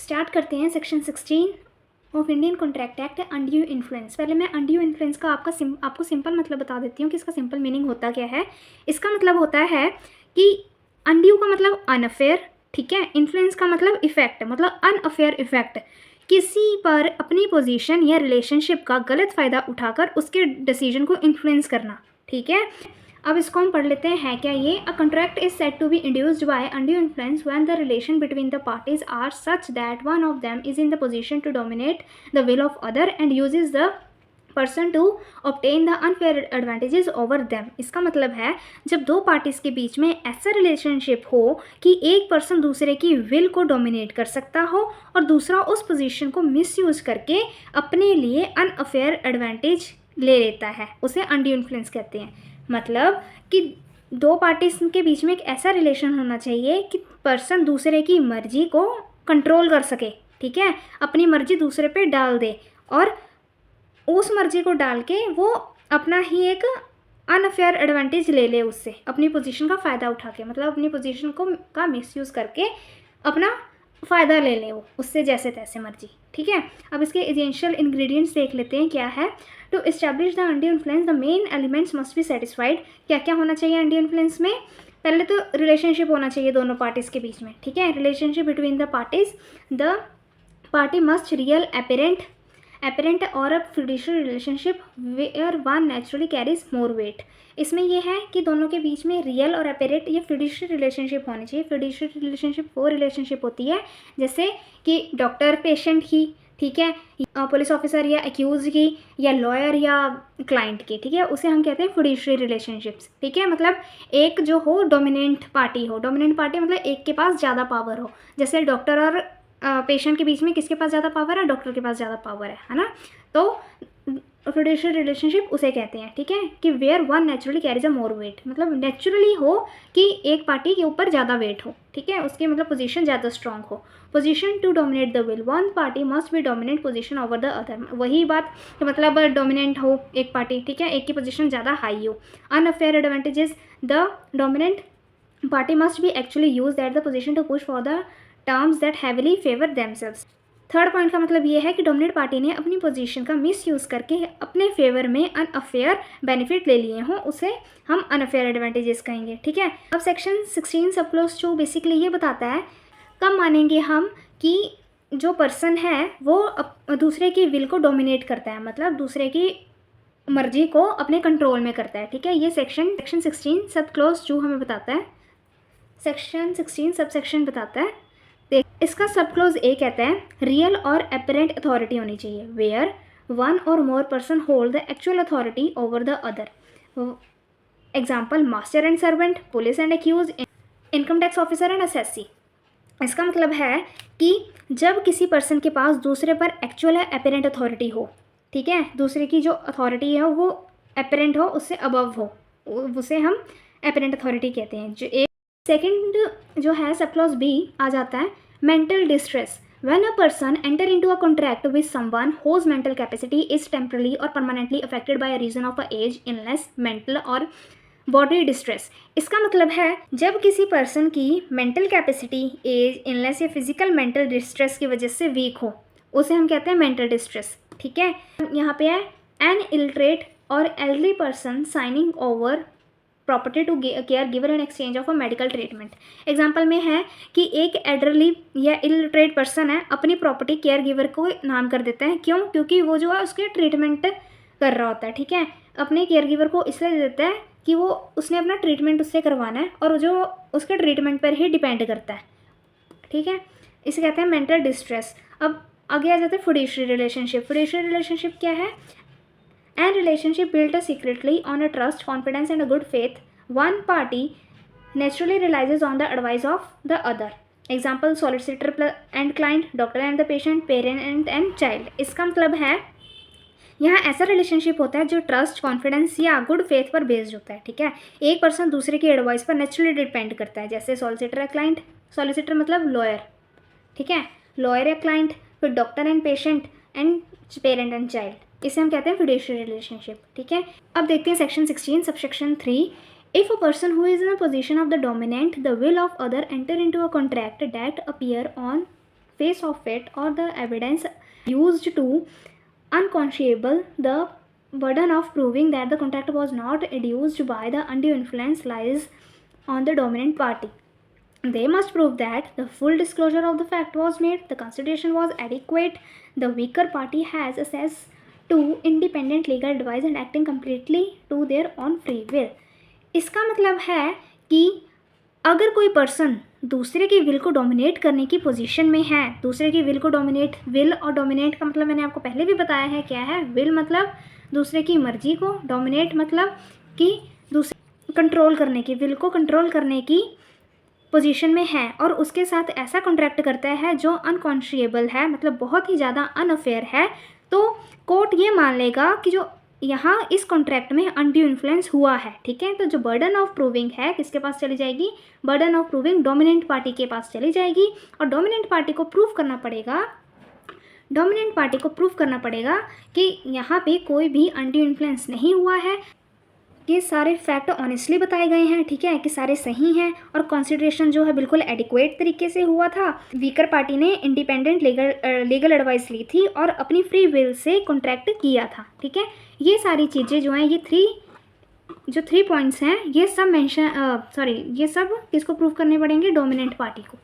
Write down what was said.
Start करते हैं section 16 of Indian contract act, undue influence. पहले मैं अनड्यू इन्फ्लुएंस का आपको सिंपल मतलब बता देती हूँ कि इसका सिंपल मीनिंग होता क्या है। इसका मतलब होता है कि अनड्यू का मतलब अनअफेयर, ठीक है। इन्फ्लुएंस का मतलब इफेक्ट, मतलब अनअफेयर इफेक्ट, किसी पर अपनी पोजीशन या रिलेशनशिप का गलत फ़ायदा उठाकर उसके डिसीजन को इन्फ्लुएंस करना, ठीक है। अब इसको हम पढ़ लेते हैं क्या ये। A contract is said to be induced by undue influence when the relation between the parties are such that one of them is in the position to dominate the will of other and uses the person to obtain the unfair advantages over them. इसका मतलब है जब दो parties के बीच में ऐसा relationship हो कि एक पर्सन दूसरे की विल को डोमिनेट कर सकता हो और दूसरा उस पोजीशन को मिसयूज करके अपने लिए अनअफेयर एडवांटेज ले लेता है, उसे अनड्यू इन्फ्लुएंस कहते हैं। मतलब कि दो पार्टीज के बीच में एक ऐसा रिलेशन होना चाहिए कि पर्सन दूसरे की मर्जी को कंट्रोल कर सके, ठीक है, अपनी मर्जी दूसरे पे डाल दे और उस मर्जी को डाल के वो अपना ही एक अनफेयर एडवांटेज ले ले, उससे अपनी पोजीशन का फ़ायदा उठा के, मतलब अपनी पोजीशन को का मिसयूज़ करके अपना फ़ायदा ले ले वो उससे जैसे तैसे मर्जी, ठीक है। अब इसके एसेंशियल इंग्रेडिएंट्स देख लेते हैं क्या है। To establish the undue influence the main elements must be satisfied. क्या क्या होना चाहिए अनड्यू इन्फ्लुएंस में? पहले तो रिलेशनशिप होना चाहिए दोनों पार्टीज़ के बीच में, ठीक है। Relationship between the parties, the party must real apparent और a fiduciary relationship where one naturally carries more weight. इसमें यह है कि दोनों के बीच में रियल और अपेरेंट या फिड्यूशियल रिलेशनशिप होनी चाहिए। फिड्यूशियल रिलेशनशिप वो रिलेशनशिप होती है जैसे कि डॉक्टर पेशेंट की, ठीक है, पुलिस ऑफिसर या एक्यूज की, या लॉयर या क्लाइंट की, ठीक है, उसे हम कहते हैं फिड्यूशियल रिलेशनशिप्स, ठीक है। मतलब एक जो हो डोमिनेंट पार्टी हो, डोमिनेंट पार्टी मतलब एक के पास ज़्यादा पावर हो, जैसे डॉक्टर और पेशेंट के बीच में किसके पास ज़्यादा पावर है? डॉक्टर के पास ज़्यादा पावर है ना। तो फिड्यूशियल रिलेशनशिप उसे कहते हैं, ठीक है, कि where one naturally carries a more weight, मतलब नेचुरली हो कि एक पार्टी के ऊपर ज़्यादा वेट हो, ठीक है, उसकी मतलब पोजीशन ज़्यादा स्ट्रांग हो। Position to dominate the will, one party must be dominate position over the other. वही बात कि मतलब डोमिनेंट हो एक पार्टी, ठीक है, एक की पोजीशन ज़्यादा हाई हो। Unfair advantages, the dominant party must be actually use that the position to push for the terms that heavily favour themselves. Third point का मतलब ये है कि डोमिनेंट पार्टी ने अपनी पोजीशन का मिसयूज़ करके अपने फेवर में अनअफेयर बेनिफिट ले लिए हों, उसे हम अनअफेयर एडवांटेजेस कहेंगे, ठीक है। अब सेक्शन 16 सब क्लोज 2 बेसिकली ये बताता है कब मानेंगे हम कि जो पर्सन है वो दूसरे की विल को डोमिनेट करता है, मतलब दूसरे की मर्जी को अपने कंट्रोल में करता है, ठीक है। ये सेक्शन 16 सब क्लोज 2 हमें बताता है। सेक्शन 16 सब सेक्शन बताता है, इसका सब क्लोज ए कहता है रियल और एपरेंट अथॉरिटी होनी चाहिए वेयर वन और more person hold the actual authority over the other. Example master and servant, police and accuse, income tax officer and assessee. इसका मतलब है कि जब किसी पर्सन के पास दूसरे पर एक्चुअल है एपरेंट अथॉरिटी हो, ठीक है, दूसरे की जो अथॉरिटी है वो एपरेंट हो, उससे अबव हो, उसे हम एपरेंट अथॉरिटी कहते हैं। जो एक सेकंड जो है सब क्लॉज बी आ जाता है mental distress. When a person enter into a contract with someone whose mental capacity is temporarily or permanently affected by a reason of a age, illness, mental और body distress. इसका मतलब है जब किसी person की mental capacity as, illness या physical mental distress की वजह से वीक हो, उसे हम कहते हैं मेंटल डिस्ट्रेस, ठीक है। यहाँ पे है एन इलटरेट और elderly person signing over property to care giver in exchange of a medical treatment. Example में है कि एक एल्डरली या इलिटरेट पर्सन है अपनी प्रॉपर्टी केयर गिवर को नाम कर देता है, क्यों? क्योंकि वो जो है उसके ट्रीटमेंट कर रहा होता है, ठीक है, अपने केयर गिवर को इसलिए दे देता है कि वो उसने अपना ट्रीटमेंट उससे करवाना है और जो उसके ट्रीटमेंट पर ही डिपेंड करता है, ठीक है, इसे कहते हैं मेंटल डिस्ट्रेस। अब आगे आ जाते हैं फिड्यूशियल रिलेशनशिप। फिड्यूशियल रिलेशनशिप क्या है? And relationship built secretly on a trust, confidence and a good faith. One party naturally relies on the advice of the other. Example solicitor and client, doctor and the patient, parent and child. इसका मतलब है यहाँ ऐसा relationship होता है जो trust, confidence या good faith पर बेस्ड होता है, ठीक है। एक पर्सन दूसरे की एडवाइस पर नेचुरली डिपेंड करता है, जैसे सॉलिसिटर या क्लाइंट, सॉलिसिटर मतलब लॉयर, ठीक है, लॉयर या क्लाइंट, फिर doctor and patient and parent and child, इसे हम कहते हैं फिड्यूशियल रिलेशनशिप, ठीक है। अब देखते हैं section 16 subsection 3। If a person who is in a position of the dominant the will of other enter into a contract that appear on face of it or the evidence used to unconscionable, the burden of proving that the contract was not induced by the undue influence lies on the dominant party. They must prove that the full disclosure of the fact was made, the consideration was adequate, the weaker party has access to independent legal advice and acting completely to their own free will. इसका मतलब है कि अगर कोई person दूसरे की will को dominate करने की पोजीशन में है, दूसरे की विल को डोमिनेट, विल और डोमिनेट का मतलब मैंने आपको पहले भी बताया है क्या है। विल मतलब दूसरे की मर्जी को, डोमिनेट मतलब कि दूसरे कंट्रोल करने की, विल को कंट्रोल करने की पोजीशन में है और उसके साथ ऐसा कॉन्ट्रैक्ट करता है जो अनकॉन्शिएबल है, मतलब बहुत ही ज़्यादा अनअफेयर है, तो कोर्ट ये मान लेगा कि जो यहाँ इस कॉन्ट्रैक्ट में अनड्यू इन्फ्लुएंस हुआ है। ठीक है, तो जो बर्डन ऑफ प्रूविंग है किसके पास चली जाएगी, burden of proving dominant party के पास चली जाएगी और डोमिनेंट पार्टी को प्रूव करना पड़ेगा, डोमिनेंट पार्टी को प्रूव करना पड़ेगा कि यहाँ पे कोई भी अनड्यू इन्फ्लुएंस नहीं हुआ है, ये सारे फैक्ट ऑनेस्टली बताए गए हैं। ठीक है, कि सारे सही हैं और कंसिडरेशन जो है बिल्कुल एडिक्वेट तरीके से हुआ था। वीकर पार्टी ने इंडिपेंडेंट लीगल एडवाइस ली थी और अपनी फ्री विल से कॉन्ट्रैक्ट किया था। ठीक है, ये सारी चीज़ें जो हैं, ये थ्री पॉइंट्स हैं, ये सब ये सब किसको प्रूव करने पड़ेंगे, डोमिनेंट पार्टी को।